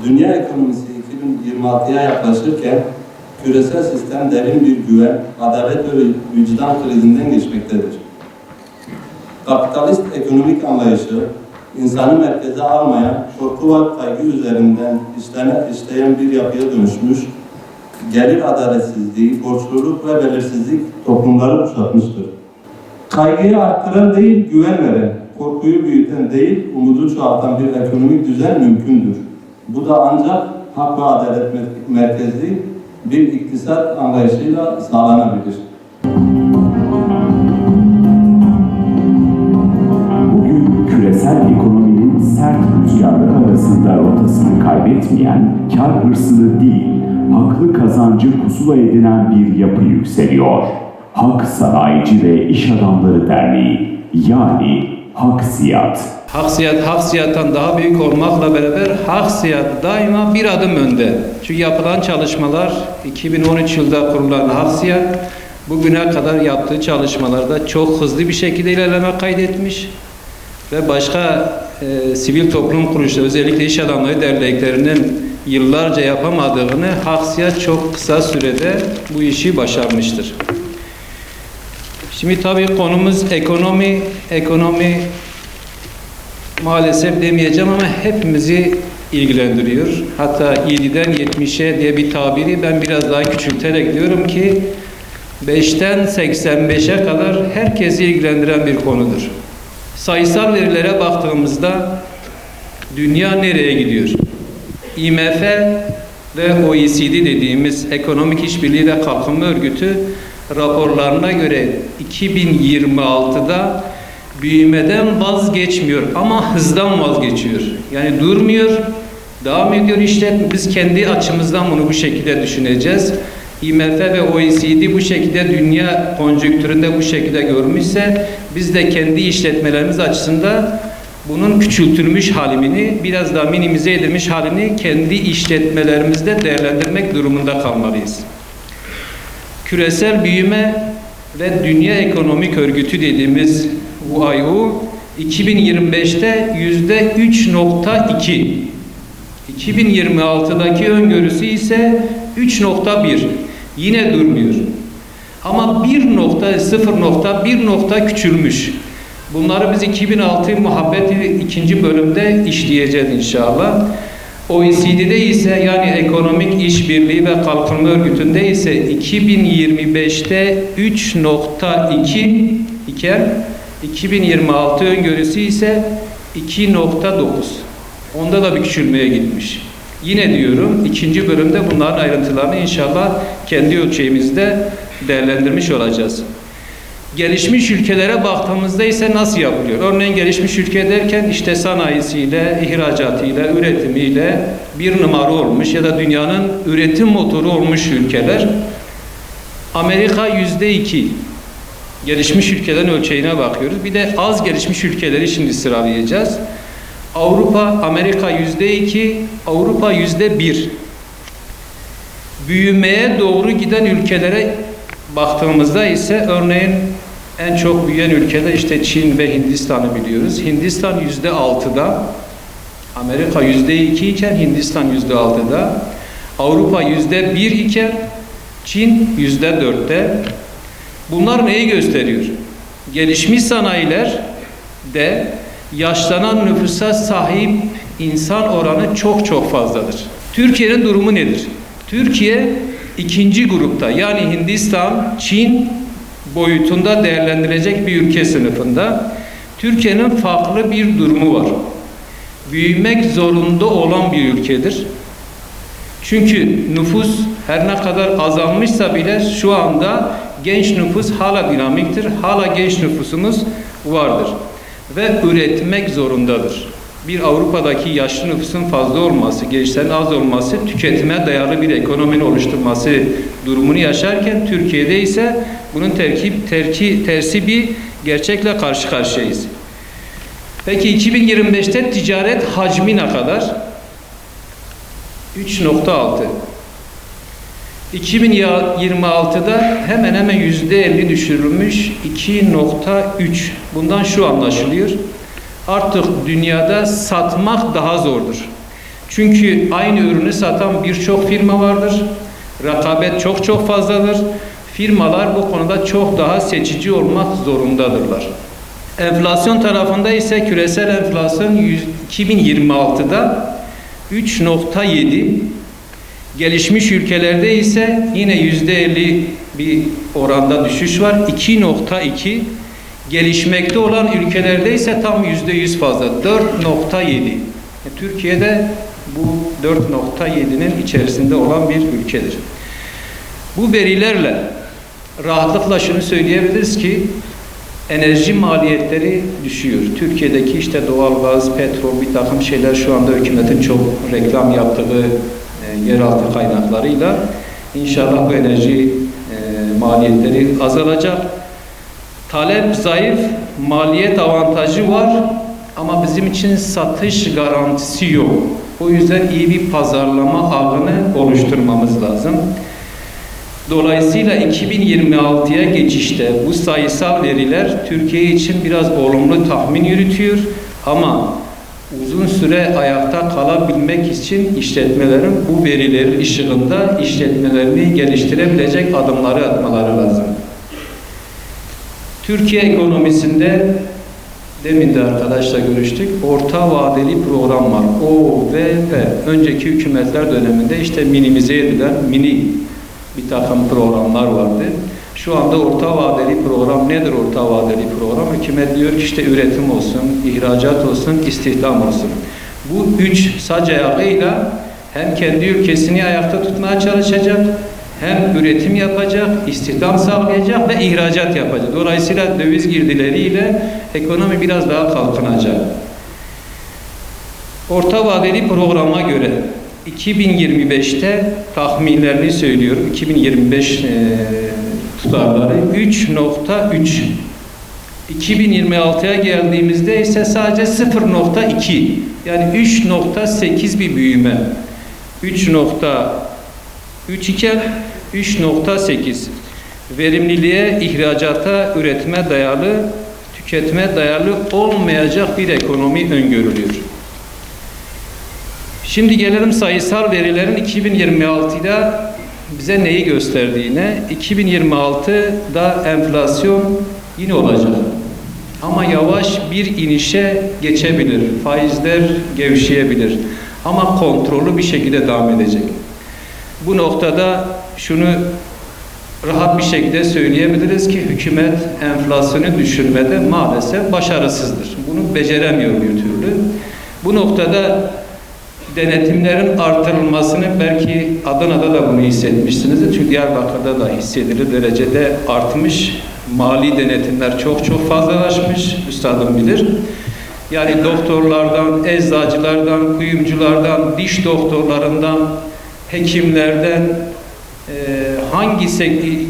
Dünya ekonomisi 2026'ya yaklaşırken küresel sistem derin bir güven, adalet ve vicdan krizinden geçmektedir. Kapitalist ekonomik anlayışı, insanı merkeze almayan, korku ve kaygı üzerinden işleyen bir yapıya dönüşmüş, gelir adaletsizliği, borçluluk ve belirsizlik toplumları kuşatmıştır. Kaygıyı arttıran değil, güven veren, korkuyu büyüten değil, umudu çoğaltan bir ekonomik düzen mümkündür. Bu da ancak hak ve adalet merkezli bir iktisat anlayışıyla sağlanabilir. Bugün küresel ekonominin sert rüzgarlar arasında rotasını kaybetmeyen, kar hırsını değil, haklı kazancı pusula edinen bir yapı yükseliyor. Hak Sanayici ve İş Adamları Derneği, yani Haksiyat. Haksiyattan daha büyük olmakla beraber Haksiyat daima bir adım önde. Çünkü yapılan çalışmalar 2013 yılında kurulan Haksiyat bugüne kadar yaptığı çalışmalarda çok hızlı bir şekilde ilerleme kaydetmiş ve başka sivil toplum kuruluşları, özellikle iş adamları derneklerinin yıllarca yapamadığını Haksiyat çok kısa sürede bu işi başarmıştır. Şimdi tabii konumuz ekonomi maalesef demeyeceğim ama hepimizi ilgilendiriyor. Hatta 7'den 70'e diye bir tabiri ben biraz daha küçülterek diyorum ki 5'ten 85'e kadar herkesi ilgilendiren bir konudur. Sayısal verilere baktığımızda dünya nereye gidiyor? IMF ve OECD dediğimiz Ekonomik İşbirliği ve Kalkınma Örgütü raporlarına göre 2026'da büyümeden vazgeçmiyor ama hızdan vazgeçiyor. Yani durmuyor, devam ediyor işte. Biz kendi açımızdan bunu bu şekilde düşüneceğiz. IMF ve OECD bu şekilde dünya konjonktüründe bu şekilde görmüşse biz de kendi işletmelerimiz açısından bunun küçültülmüş halini, biraz daha minimize edilmiş halini kendi işletmelerimizde değerlendirmek durumunda kalmalıyız. Küresel büyüme ve Dünya Ekonomik Örgütü dediğimiz UAU 2025'te %3.2, 2026'daki öngörüsü ise 3.1. Yine durmuyor. Ama 0.1 küçülmüş. Bunları biz 2006 muhabbeti 2. bölümde işleyeceğiz inşallah. OECD'de ise yani Ekonomik İşbirliği ve Kalkınma Örgütü'nde ise 2025'te 3.2 iken 2026 öngörüsü ise 2.9. Onda da bir küçülmeye gitmiş. Yine diyorum 2. bölümde bunların ayrıntılarını inşallah kendi ölçeğimizde değerlendirmiş olacağız. Gelişmiş ülkelere baktığımızda ise nasıl yapılıyor? Örneğin gelişmiş ülke derken işte sanayisiyle, ihracatıyla, üretimiyle bir numara olmuş ya da dünyanın üretim motoru olmuş ülkeler. Amerika %2. Gelişmiş ülkelerin ölçeğine bakıyoruz. Bir de az gelişmiş ülkeleri şimdi sıralayacağız. Amerika %2, Avrupa %1. Büyümeye doğru giden ülkelere baktığımızda ise örneğin en çok büyüyen ülkeler işte Çin ve Hindistan'ı biliyoruz. Hindistan %6'da, Amerika %2 iken Hindistan %6'da, Avrupa %1 iken Çin %4'te. Bunlar neyi gösteriyor? Gelişmiş sanayiler de yaşlanan nüfusa sahip insan oranı çok fazladır. Türkiye'nin durumu nedir? Türkiye ikinci grupta yani Hindistan, Çin boyutunda değerlendirilecek bir ülke sınıfında. Türkiye'nin farklı bir durumu var. Büyümek zorunda olan bir ülkedir. Çünkü nüfus her ne kadar azalmışsa bile şu anda genç nüfus hala dinamiktir. Hala genç nüfusumuz vardır. Ve üretmek zorundadır. Bir Avrupa'daki yaşlı nüfusun fazla olması, gençlerin az olması, tüketime dayalı bir ekonominin oluşturması durumunu yaşarken Türkiye'de ise bunun tersi bir gerçekle karşı karşıyayız. Peki 2025'te ticaret hacmi ne kadar? 3.6. 2026'da hemen hemen %50 düşürülmüş 2.3. Bundan şu anlaşılıyor. Artık dünyada satmak daha zordur. Çünkü aynı ürünü satan birçok firma vardır. Rekabet çok fazladır. Firmalar bu konuda çok daha seçici olmak zorundadırlar. Enflasyon tarafında ise küresel enflasyon 2026'da 3.7, gelişmiş ülkelerde ise yine %50 bir oranda düşüş var. 2.2, gelişmekte olan ülkelerde ise tam %100 fazla. 4.7. Türkiye'de bu 4.7'nin içerisinde olan bir ülkedir. Bu verilerle rahatlıkla şunu söyleyebiliriz ki enerji maliyetleri düşüyor. Türkiye'deki işte doğalgaz, petrol, bir takım şeyler şu anda hükümetin çok reklam yaptığı yeraltı kaynaklarıyla inşallah bu enerji maliyetleri azalacak. Talep zayıf, maliyet avantajı var ama bizim için satış garantisi yok. O yüzden iyi bir pazarlama ağını oluşturmamız lazım. Dolayısıyla 2026'ya geçişte bu sayısal veriler Türkiye için biraz olumlu tahmin yürütüyor ama uzun süre ayakta kalabilmek için işletmelerin bu verilerin ışığında işletmelerini geliştirebilecek adımları atmaları lazım. Türkiye ekonomisinde demin de arkadaşla görüştük. Orta vadeli program var. OVP. Önceki hükümetler döneminde işte minimize edilen bir takım programlar vardı. Şu anda orta vadeli program nedir orta vadeli program? Hükümet diyor ki işte üretim olsun, ihracat olsun, istihdam olsun. Bu üç sac ayağıyla hem kendi ülkesini ayakta tutmaya çalışacak, hem üretim yapacak, istihdam sağlayacak ve ihracat yapacak. Dolayısıyla döviz girdileriyle ekonomi biraz daha kalkınacak. Orta vadeli programa göre 2025'te tahminlerini söylüyorum. 2025 tutarları 3.3. 2026'ya geldiğimizde ise sadece 0.2. Yani 3.8 bir büyüme. 3.3 iken 3.8. Verimliliğe, ihracata, üretime dayalı, tüketime dayalı olmayacak bir ekonomi öngörülüyor. Şimdi gelelim sayısal verilerin 2026'da bize neyi gösterdiğine. 2026'da enflasyon yine olacak. Ama yavaş bir inişe geçebilir. Faizler gevşeyebilir. Ama kontrollü bir şekilde devam edecek. Bu noktada şunu rahat bir şekilde söyleyebiliriz ki hükümet enflasyonu düşürmede maalesef başarısızdır. Bunu beceremiyor bir türlü. Bu noktada denetimlerin artırılmasını belki Adana'da da bunu hissetmişsinizdir. Çünkü Diyarbakır'da da hissedilir derecede artmış. Mali denetimler çok fazlalaşmış. Üstadım bilir. Yani doktorlardan, eczacılardan, kuyumculardan, diş doktorlarından, hekimlerden, hangi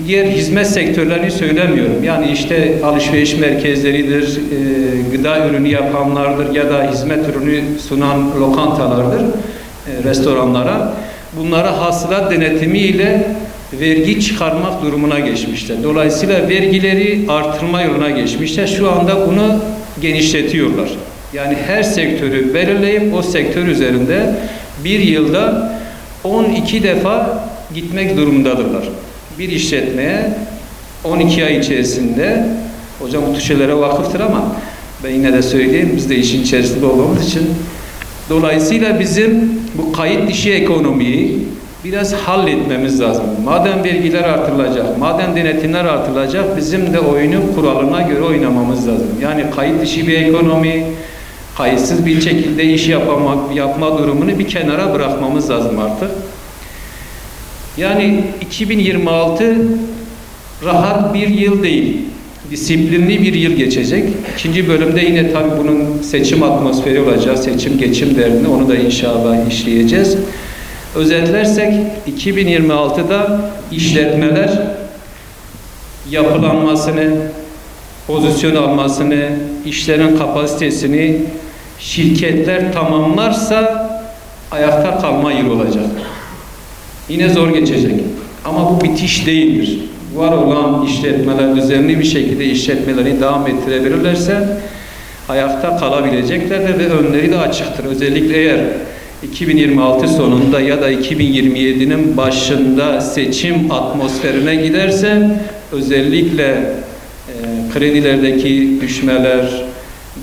diğer hizmet sektörlerini söylemiyorum. Yani işte alışveriş merkezleridir, gıda ürünü yapanlardır ya da hizmet ürünü sunan lokantalardır, restoranlara. Bunlara hasılat denetimi ile vergi çıkarmak durumuna geçmişler. Dolayısıyla vergileri artırma yoluna geçmişler. Şu anda bunu genişletiyorlar. Yani her sektörü belirleyip o sektör üzerinde bir yılda 12 defa gitmek durumundadırlar. Bir işletmeye 12 ay içerisinde, hocam bu tür şeylere vakıftır ama ben yine de söyleyeyim, biz de işin içerisinde olduğumuz için. Dolayısıyla bizim bu kayıt dışı ekonomiyi biraz halletmemiz lazım. Madem vergiler artırılacak, madem denetimler artırılacak, bizim de oyunu kuralına göre oynamamız lazım. Yani kayıt dışı bir ekonomi, kayıtsız bir şekilde iş yapma durumunu bir kenara bırakmamız lazım artık. Yani 2026 rahat bir yıl değil, disiplinli bir yıl geçecek. İkinci bölümde yine tabii bunun seçim atmosferi olacak, seçim geçim derdini, onu da inşallah işleyeceğiz. Özetlersek 2026'da işletmeler yapılanmasını, pozisyon almasını, işlerin kapasitesini şirketler tamamlarsa ayakta kalma yılı olacak. Yine zor geçecek. Ama bu bitiş değildir. Var olan işletmeler düzenli bir şekilde işletmelerini devam ettirebilirlerse ayakta kalabileceklerdir ve önleri de açıktır. Özellikle eğer 2026 sonunda ya da 2027'nin başında seçim atmosferine giderse özellikle kredilerdeki düşmeler,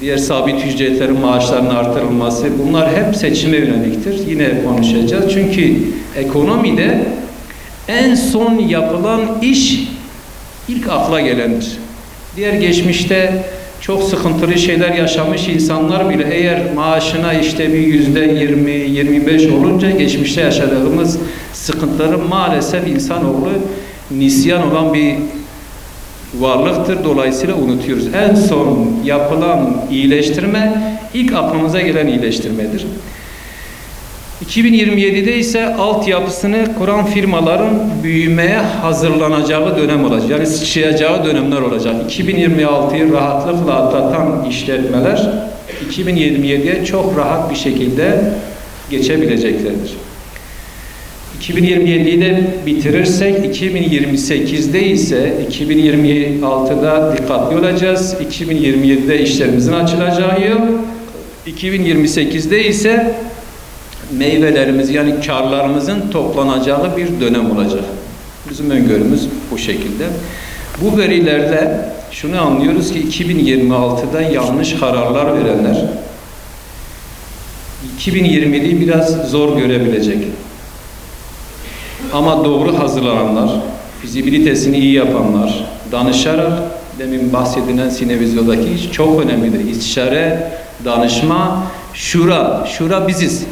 diğer sabit ücretlerin maaşlarının artırılması, bunlar hep seçime yöneliktir. Yine konuşacağız. Çünkü ekonomide en son yapılan iş ilk akla gelendir. Diğer geçmişte çok sıkıntılı şeyler yaşamış insanlar bile eğer maaşına işte bir %20-25 olunca geçmişte yaşadığımız sıkıntıları maalesef insanoğlu nisyan olan bir varlıktır. Dolayısıyla unutuyoruz. En son yapılan iyileştirme ilk aklımıza gelen iyileştirmedir. 2027'de ise altyapısını kuran firmaların büyümeye hazırlanacağı dönem olacak. Yani sıçrayacağı dönemler olacak. 2026'yı rahatlıkla atlatan işletmeler 2027'ye çok rahat bir şekilde geçebileceklerdir. 2027'yi de bitirirsek 2028'de ise 2026'da dikkatli olacağız. 2027'de işlerimizin açılacağı yıl. 2028'de ise meyvelerimiz yani karlarımızın toplanacağı bir dönem olacak. Bizim öngörümüz bu şekilde. Bu verilerle şunu anlıyoruz ki 2026'da yanlış kararlar verenler 2020'yi biraz zor görebilecek. Ama doğru hazırlananlar, fizibilitesini iyi yapanlar, danışarak, demin bahsedilen Sinevizyon'daki iş çok önemlidir. İstişare, danışma, şura biziz.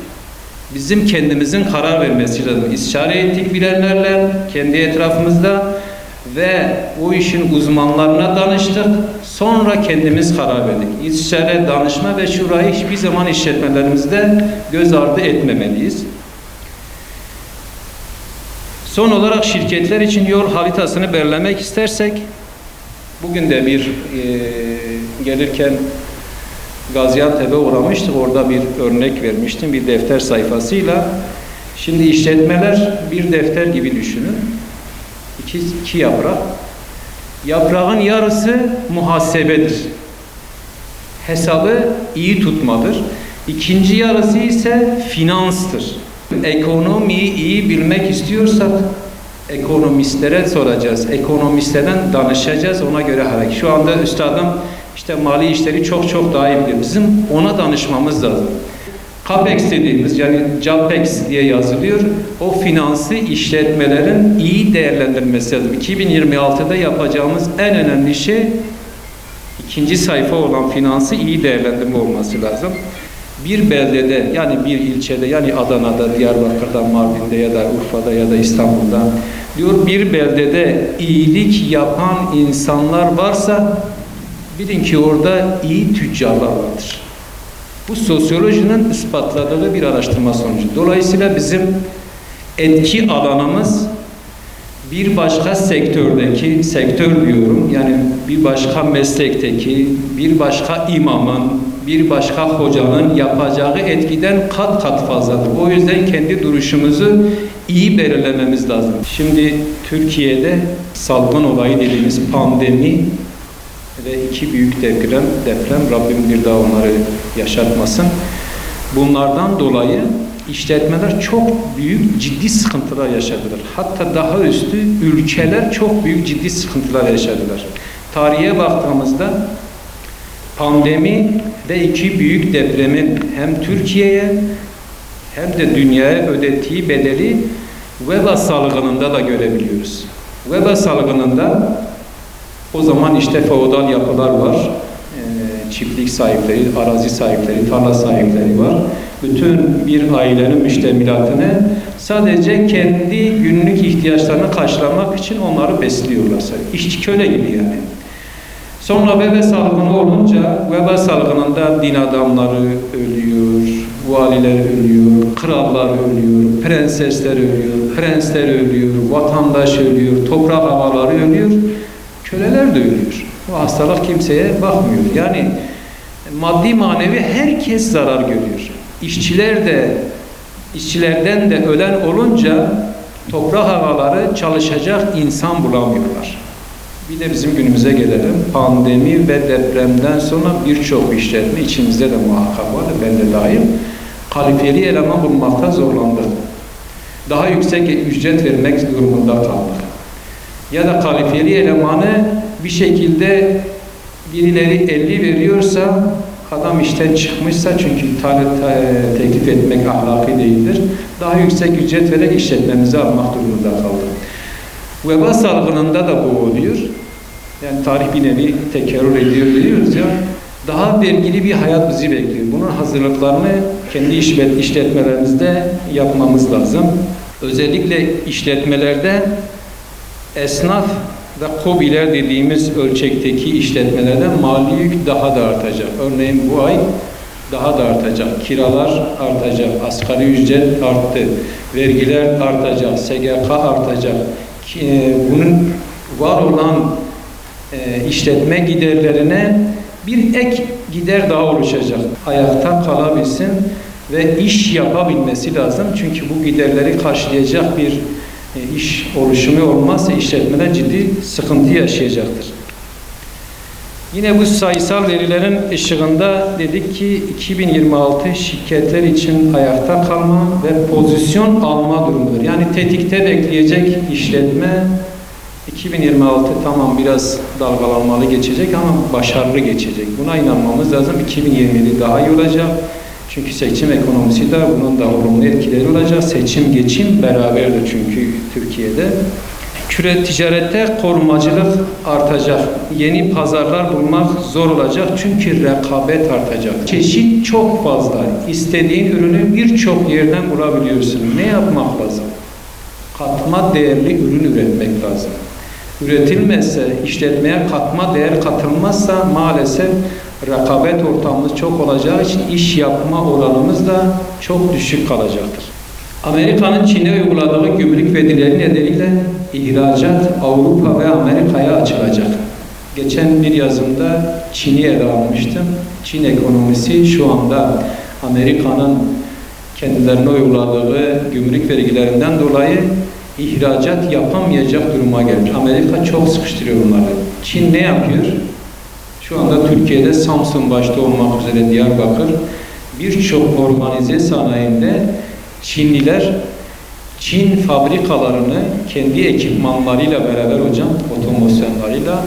Bizim kendimizin karar vermesi lazım. İstişare ettik bilenlerle, kendi etrafımızda ve o işin uzmanlarına danıştık. Sonra kendimiz karar verdik. İstişare, danışma ve şurayı hiçbir zaman işletmelerimizde göz ardı etmemeliyiz. Son olarak şirketler için yol haritasını belirlemek istersek, bugün de gelirken Gaziantep'e uğramıştık. Orada bir örnek vermiştim bir defter sayfasıyla. Şimdi işletmeler bir defter gibi düşünün. İki yaprak. Yaprağın yarısı muhasebedir. Hesabı iyi tutmadır. İkinci yarısı ise finanstır. Ekonomiyi iyi bilmek istiyorsak ekonomistlere soracağız. Ekonomistlerden danışacağız. Ona göre hareket. Şu anda üstadım işte mali işleri çok daha iyi bilir. Bizim ona danışmamız lazım. CAPEX dediğimiz yani CAPEX diye yazılıyor. O finansı işletmelerin iyi değerlendirmesi lazım. 2026'da yapacağımız en önemli şey ikinci sayfa olan finansı iyi değerlendirme olması lazım. Bir beldede yani bir ilçede yani Adana'da, Diyarbakır'da, Mardin'de ya da Urfa'da ya da İstanbul'da diyor bir beldede iyilik yapan insanlar varsa bilin ki orada iyi tüccarlar vardır. Bu sosyolojinin ispatladığı bir araştırma sonucu. Dolayısıyla bizim etki alanımız bir başka sektördeki, sektör diyorum yani bir başka meslekteki, bir başka imamın, bir başka hocanın yapacağı etkiden kat fazladır. O yüzden kendi duruşumuzu iyi belirlememiz lazım. Şimdi Türkiye'de salgın olayı dediğimiz pandemi ve iki büyük deprem Rabbim bir daha onları yaşatmasın. Bunlardan dolayı işletmeler çok büyük ciddi sıkıntılar yaşadılar. Hatta daha üstü ülkeler çok büyük ciddi sıkıntılar yaşadılar. Tarihe baktığımızda pandemi ve iki büyük depremin hem Türkiye'ye hem de dünyaya ödettiği bedeli veba salgınında da görebiliyoruz. Veba salgınında o zaman işte feodal yapılar var. Çiftlik sahipleri, arazi sahipleri, tarla sahipleri var. Bütün bir ailenin müştemilatını sadece kendi günlük ihtiyaçlarını karşılamak için onları besliyorlar. İşçi köle gibi yani. Sonra veba salgını olunca veba salgınında din adamları ölüyor, valiler ölüyor, krallar ölüyor, prensesler ölüyor, prensler ölüyor, vatandaş ölüyor, toprak havaları ölüyor, köleler de ölüyor. Bu hastalık kimseye bakmıyor. Yani maddi manevi herkes zarar görüyor. İşçilerden de ölen olunca toprak havaları çalışacak insan bulamıyorlar. Bir de bizim günümüze gelelim. Pandemi ve depremden sonra birçok işletme içimizde de muhakkak var, ben de dahil. kalifiyeli eleman bulmakta zorlandık. Daha yüksek ücret vermek durumunda kaldık. Ya da kalifiyeli elemanı bir şekilde birileri 50 veriyorsa, adam işten çıkmışsa, çünkü teklif etmek ahlaki değildir, daha yüksek ücret vererek işletmemizi almak durumunda kaldık. Veba salgınında da bu oluyor. Yani tarih bir nevi tekerrür ediyor diyoruz ya. Daha vergili bir hayat bizi bekliyor. Bunun hazırlıklarını kendi işletmelerimizde yapmamız lazım. Özellikle işletmelerde esnaf ve KOBİ'ler dediğimiz ölçekteki işletmelerde mali yük daha da artacak. Örneğin bu ay daha da artacak. Kiralar artacak, asgari ücret arttı, vergiler artacak, SGK artacak. Bunun var olan işletme giderlerine bir ek gider daha oluşacak. Ayakta kalabilsin ve iş yapabilmesi lazım. Çünkü bu giderleri karşılayacak bir iş oluşumu olmazsa işletmeler ciddi sıkıntı yaşayacaktır. Yine bu sayısal verilerin ışığında dedik ki 2026 şirketler için ayakta kalma ve pozisyon alma durumudur. Yani tetikte bekleyecek işletme 2026 tamam biraz dalgalanmalı geçecek ama başarılı geçecek. Buna inanmamız lazım. 2027 daha iyi olacak. Çünkü seçim ekonomisi de bunun da olumlu etkileri olacak. Seçim, geçim beraberdir çünkü Türkiye'de. Küre ticarette korumacılık artacak. Yeni pazarlar bulmak zor olacak. Çünkü rekabet artacak. Çeşit çok fazla. İstediğin ürünü birçok yerden bulabiliyorsun. Ne yapmak lazım? Katma değerli ürün üretmek lazım. Üretilmezse, işletmeye katma değer katılmazsa maalesef rekabet ortamımız çok olacağı için iş yapma oranımız da çok düşük kalacaktır. Amerika'nın Çin'e uyguladığı gümrük vergileri nedeniyle ihracat Avrupa ve Amerika'ya açılacak. Geçen bir yazımda Çin'i ele almıştım. Çin ekonomisi şu anda Amerika'nın kendilerine uyguladığı gümrük vergilerinden dolayı ihracat yapamayacak duruma gelmiş. Amerika çok sıkıştırıyor bunları. Çin ne yapıyor? Şu anda Türkiye'de Samsun başta olmak üzere Diyarbakır birçok organize sanayinde Çinliler Çin fabrikalarını kendi ekipmanlarıyla beraber hocam, otomasyonlarıyla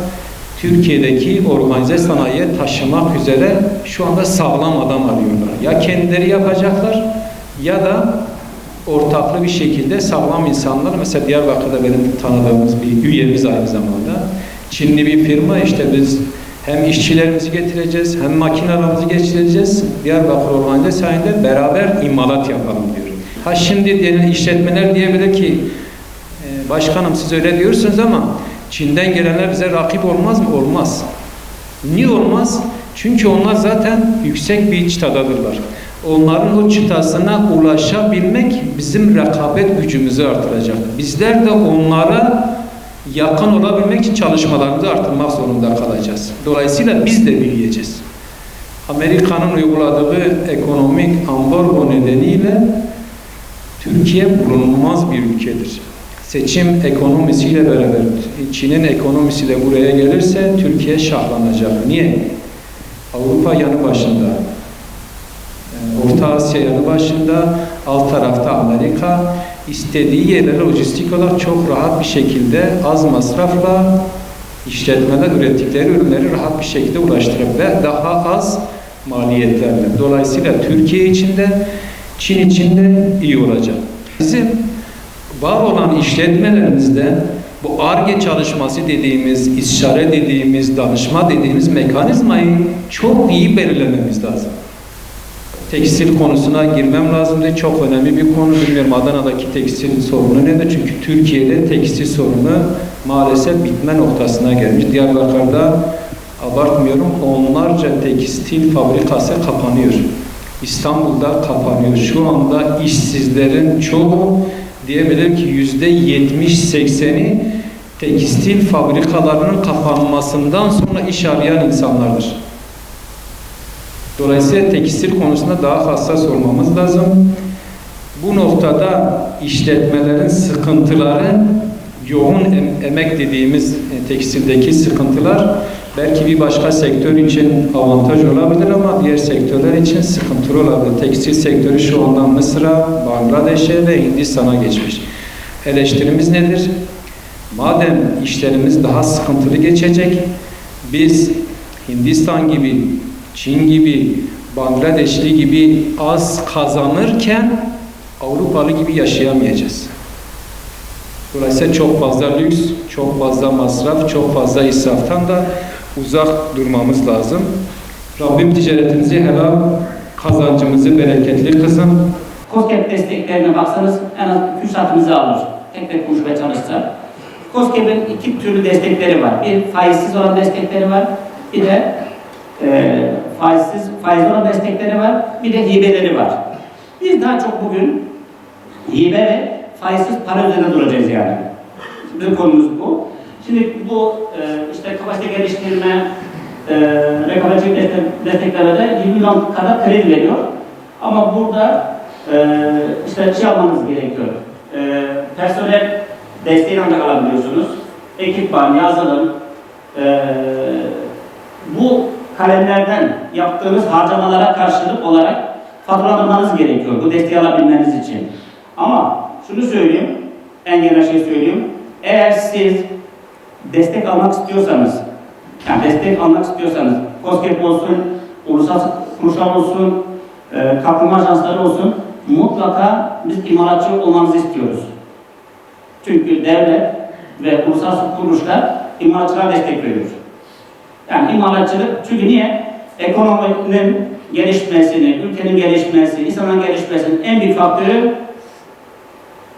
Türkiye'deki organize sanayiye taşımak üzere şu anda sağlam adam arıyorlar. Ya kendileri yapacaklar ya da ortaklı bir şekilde sağlam insanlar, mesela Diyarbakır'da benim tanıdığımız bir üyemiz aynı zamanda Çinli bir firma, işte biz hem işçilerimizi getireceğiz hem makinelerimizi getireceğiz. Diyarbakır organize sanayinde beraber imalat yapalım diyor. Ha şimdi diyelim işletmeler diyebilir ki başkanım siz öyle diyorsunuz ama Çin'den gelenler bize rakip olmaz mı? Olmaz. Niye olmaz? Çünkü onlar zaten yüksek bir çıtadadırlar. Onların o çıtasına ulaşabilmek bizim rekabet gücümüzü artıracak. Bizler de onlara yakın olabilmek için çalışmalarımızı artırmak zorunda kalacağız. Dolayısıyla biz de büyüyeceğiz. Amerika'nın uyguladığı ekonomik ambargo nedeniyle Türkiye bulunmaz bir ülkedir. Seçim ekonomisiyle beraber Çin'in ekonomisi de buraya gelirse Türkiye şahlanacak. Niye? Avrupa yanı başında, Orta Asya yanı başında, alt tarafta Amerika, istediği yerlere lojistik olarak çok rahat bir şekilde az masrafla işletmeler ürettikleri ürünleri rahat bir şekilde ulaştırıp ve daha az maliyetlerle. Dolayısıyla Türkiye için de Çin için de iyi olacak. Bizim var olan işletmelerimizde bu Ar-Ge çalışması dediğimiz, istişare dediğimiz, danışma dediğimiz mekanizmayı çok iyi belirlememiz lazım. Tekstil konusuna girmem lazım diye çok önemli bir konu. Bilmiyorum Adana'daki tekstil sorunu nedir? Çünkü Türkiye'de tekstil sorunu maalesef bitme noktasına gelmiş. Diyarbakır'da abartmıyorum onlarca tekstil fabrikası kapanıyor. İstanbul'da kapanıyor. Şu anda işsizlerin çoğu diyebilirim ki %70-80'i tekstil fabrikalarının kapanmasından sonra iş arayan insanlardır. Dolayısıyla tekstil konusunda daha hassas olmamız lazım. Bu noktada işletmelerin sıkıntıları, yoğun emek dediğimiz tekstildeki sıkıntılar belki bir başka sektör için avantaj olabilir ama diğer sektörler için sıkıntılı olabilir. Tekstil sektörü şu anda Mısır'a, Bangladeş'e ve Hindistan'a geçmiş. Eleştirimiz nedir? Madem işlerimiz daha sıkıntılı geçecek, biz Hindistan gibi, Çin gibi, Bangladeşli gibi az kazanırken Avrupalı gibi yaşayamayacağız. Dolayısıyla çok fazla lüks, çok fazla masraf, çok fazla israftan da uzak durmamız lazım. Rabbim ticaretinizi helal, kazancımızı bereketli kılsın. KOSGEB desteklerine baksanız en az 2 saatimizi alır. Tek tek konuşmaya çalışsa. KOSGEB'in 2 türlü destekleri var. Bir faizsiz olan destekleri var. Bir de faizli olan destekleri var. Bir de hibeleri var. Biz daha çok bugün hibe ve faizsiz para üzerinde duracağız yani. Bizim konumuz bu. Şimdi bu işte kapasite geliştirme, rekabetçilik desteklerine de 20 milyon kadar kredi veriyor. Ama burada işte şey almanız gerekiyor. Personel desteğini ancak alabiliyorsunuz. Ekipman, yazılım, bu kalemlerden yaptığınız harcamalara karşılık olarak faturalandırmanız gerekiyor bu desteği alabilmeniz için. Ama şunu söyleyeyim, en genel şey söyleyeyim. Eğer siz destek almak istiyorsanız, yani destek almak istiyorsanız, KOSGEB olsun, ulusal kuruluşlar olsun, kalkınma ajansları olsun, mutlaka biz imalatçı olmanızı istiyoruz. Çünkü devlet ve ulusal kuruluşlar imalatçılara destek veriyor. Yani imalatçılık, çünkü niye? Ekonominin gelişmesini, ülkenin gelişmesi, insanın gelişmesinin en büyük faktörü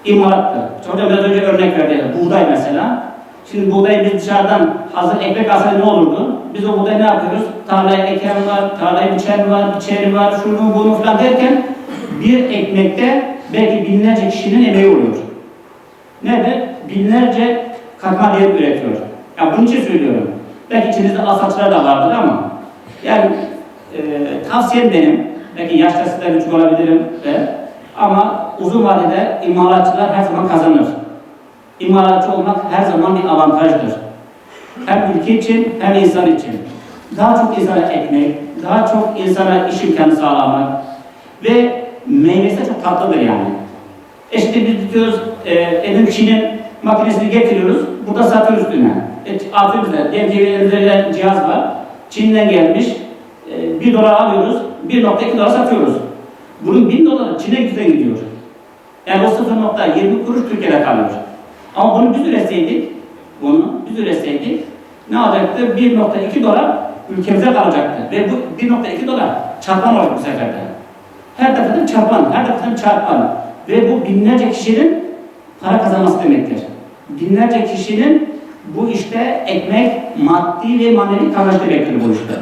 imalattır. Hocam biraz önce örnek verdi. Buğday mesela. Şimdi buğdayı biz dışarıdan hazır ekmek alsaydı ne olurdu? Biz o buğdayı ne yapıyoruz? Tarlaya eken var, tarlayı biçen var, biçeri var, şunu bunu falan derken bir ekmekte belki binlerce kişinin emeği oluyor. Nerede? Binlerce katma değer üretiyor. Yani bunun için söylüyorum. Belki içinizde alsatçılar da vardır ama yani tavsiyem benim, belki yaşta sizden küçük olabilirim ama uzun vadede imalatçılar her zaman kazanır. İmalatçı olmak her zaman bir avantajdır. Hem ülke için hem insan için. Daha çok insana ekmek, daha çok insana iş imkanı sağlamak ve meyvesi çok tatlıdır yani. İşte biz diyoruz, Çin'in makinesini getiriyoruz, burada satıyoruz üstüne. Atıyoruz da, elimizde cihaz var, Çin'den gelmiş, 1 dolar alıyoruz, 1.2 dolar satıyoruz. Bunun 1000 doları Çin'e gidiyor. Yani o 0.20 kuruş Türkiye'de kalıyor. Ama bunu biz üretseydik, ne olacaktı? 1.2 dolar ülkemize kalacaktı. Ve bu 1.2 dolar çarpan olacak bu seferde. Her taraftan çarpan. Ve bu binlerce kişinin para kazanması demektir. Binlerce kişinin bu işte ekmek, maddi ve manevi kazanç demektir bu işte.